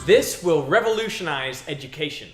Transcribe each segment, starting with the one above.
This will revolutionize education.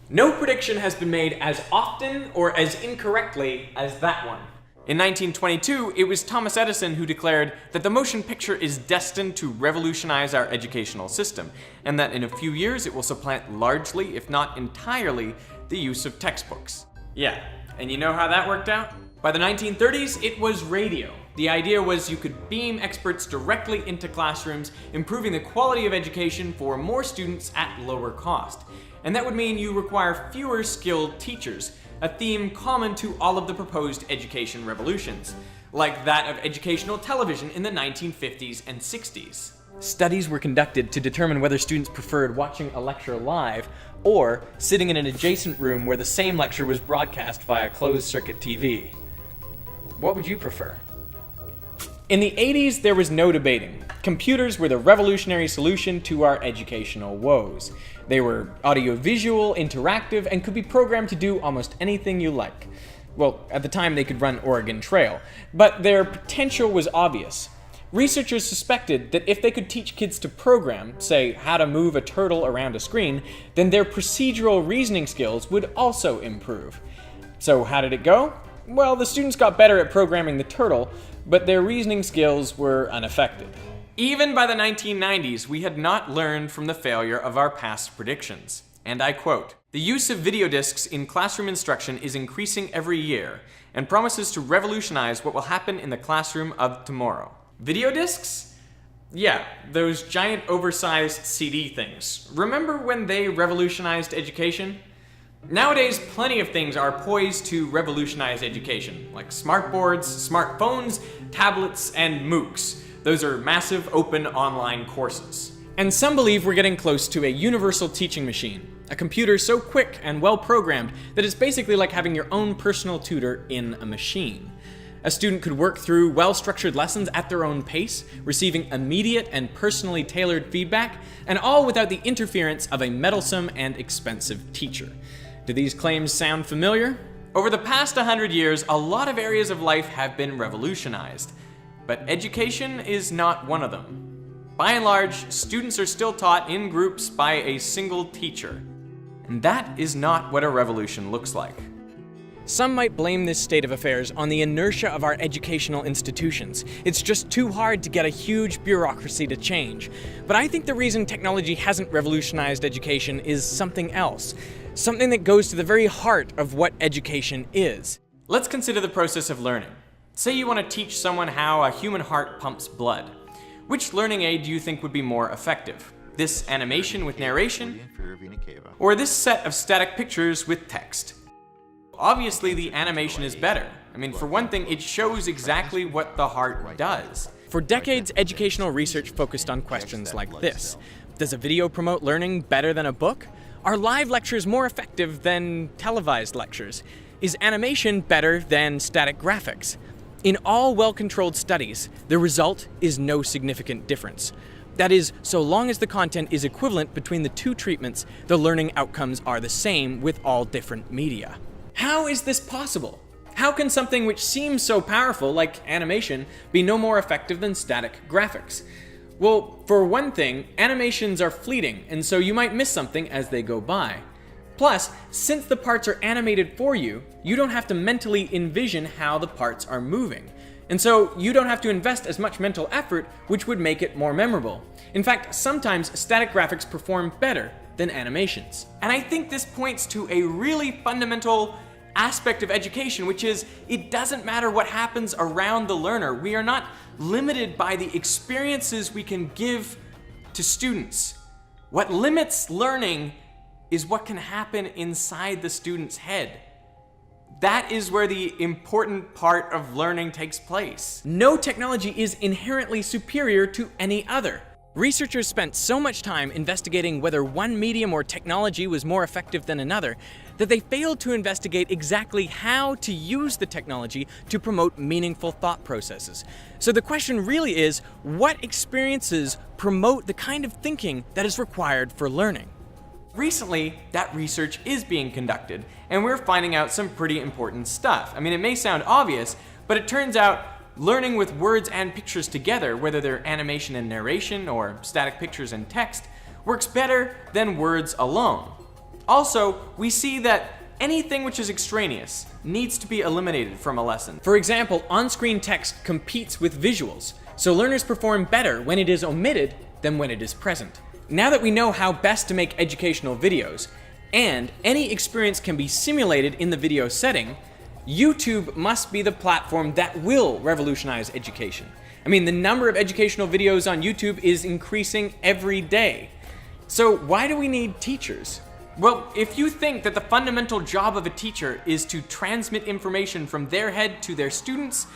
No prediction has been made as often or as incorrectly as that one. In 1922, it was Thomas Edison who declared that the motion picture is destined to revolutionize our educational system, and that in a few years it will supplant largely, if not entirely, the use of textbooks. Yeah, and you know how that worked out? By the 1930s, it was radio. The idea was you could beam experts directly into classrooms, improving the quality of education for more students at lower cost. And that would mean you require fewer skilled teachers, a theme common to all of the proposed education revolutions, like that of educational television in the 1950s and 60s. Studies were conducted to determine whether students preferred watching a lecture live or sitting in an adjacent room where the same lecture was broadcast via closed-circuit TV. What would you prefer? In the 80s, there was no debating. Computers were the revolutionary solution to our educational woes. They were audiovisual, interactive, and could be programmed to do almost anything you like. Well, at the time they could run Oregon Trail, but their potential was obvious. Researchers suspected that if they could teach kids to program, say how to move a turtle around a screen, then their procedural reasoning skills would also improve. So how did it go? Well, the students got better at programming the turtle, but their reasoning skills were unaffected. Even by the 1990s, we had not learned from the failure of our past predictions. And I quote, "The use of video discs in classroom instruction is increasing every year and promises to revolutionize what will happen in the classroom of tomorrow." Video discs? Yeah, those giant oversized CD things. Remember when they revolutionized education? Nowadays, plenty of things are poised to revolutionize education, like smartboards, smartphones, tablets, and MOOCs. Those are massive open online courses. And some believe we're getting close to a universal teaching machine, a computer so quick and well programmed that it's basically like having your own personal tutor in a machine. A student could work through well-structured lessons at their own pace, receiving immediate and personally tailored feedback, and all without the interference of a meddlesome and expensive teacher. Do these claims sound familiar? Over the past 100 years, a lot of areas of life have been revolutionized, but education is not one of them. By and large, students are still taught in groups by a single teacher, and that is not what a revolution looks like. Some might blame this state of affairs on the inertia of our educational institutions. It's just too hard to get a huge bureaucracy to change. But I think the reason technology hasn't revolutionized education is something else. Something that goes to the very heart of what education is. Let's consider the process of learning. Say you want to teach someone how a human heart pumps blood. Which learning aid do you think would be more effective? This animation with narration? Or this set of static pictures with text? Obviously, the animation is better. I mean, for one thing, it shows exactly what the heart does. For decades, educational research focused on questions like this. Does a video promote learning better than a book? Are live lectures more effective than televised lectures? Is animation better than static graphics? In all well-controlled studies, the result is no significant difference. That is, so long as the content is equivalent between the two treatments, the learning outcomes are the same with all different media. How is this possible? How can something which seems so powerful, like animation, be no more effective than static graphics? Well, for one thing, animations are fleeting, and so you might miss something as they go by. Plus, since the parts are animated for you, you don't have to mentally envision how the parts are moving. And so you don't have to invest as much mental effort, which would make it more memorable. In fact, sometimes static graphics perform better than animations. And I think this points to a really fundamental aspect of education, which is it doesn't matter what happens around the learner. We are not limited by the experiences we can give to students. What limits learning is what can happen inside the student's head. That is where the important part of learning takes place. No technology is inherently superior to any other. Researchers spent so much time investigating whether one medium or technology was more effective than another that they failed to investigate exactly how to use the technology to promote meaningful thought processes. So the question really is, what experiences promote the kind of thinking that is required for learning? Recently, that research is being conducted, and we're finding out some pretty important stuff. I mean, it may sound obvious, but it turns out learning with words and pictures together, whether they're animation and narration or static pictures and text, works better than words alone. Also, we see that anything which is extraneous needs to be eliminated from a lesson. For example, on-screen text competes with visuals, so learners perform better when it is omitted than when it is present. Now that we know how best to make educational videos, and any experience can be simulated in the video setting, YouTube must be the platform that will revolutionize education. I mean, the number of educational videos on YouTube is increasing every day. So why do we need teachers? Well, if you think that the fundamental job of a teacher is to transmit information from their head to their students,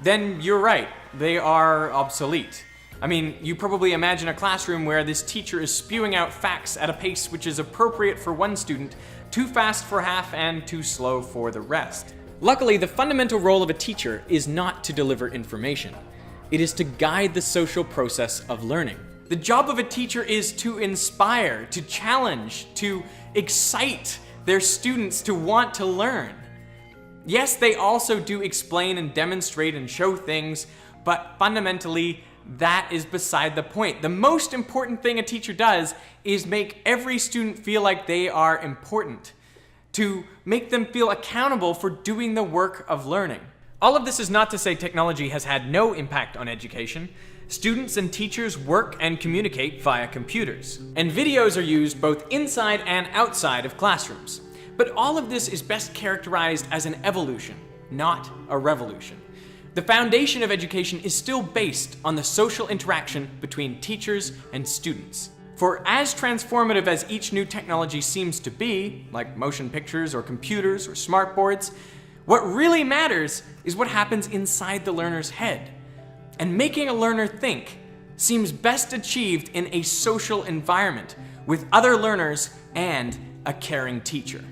then you're right, they are obsolete. I mean, you probably imagine a classroom where this teacher is spewing out facts at a pace which is appropriate for one student, too fast for half and too slow for the rest. Luckily, the fundamental role of a teacher is not to deliver information. It is to guide the social process of learning. The job of a teacher is to inspire, to challenge, to excite their students to want to learn. Yes, they also do explain and demonstrate and show things, but fundamentally, that is beside the point. The most important thing a teacher does is make every student feel like they are important, to make them feel accountable for doing the work of learning. All of this is not to say technology has had no impact on education. Students and teachers work and communicate via computers, and videos are used both inside and outside of classrooms. But all of this is best characterized as an evolution, not a revolution. The foundation of education is still based on the social interaction between teachers and students. For as transformative as each new technology seems to be, like motion pictures or computers or smartboards, what really matters is what happens inside the learner's head. And making a learner think seems best achieved in a social environment with other learners and a caring teacher.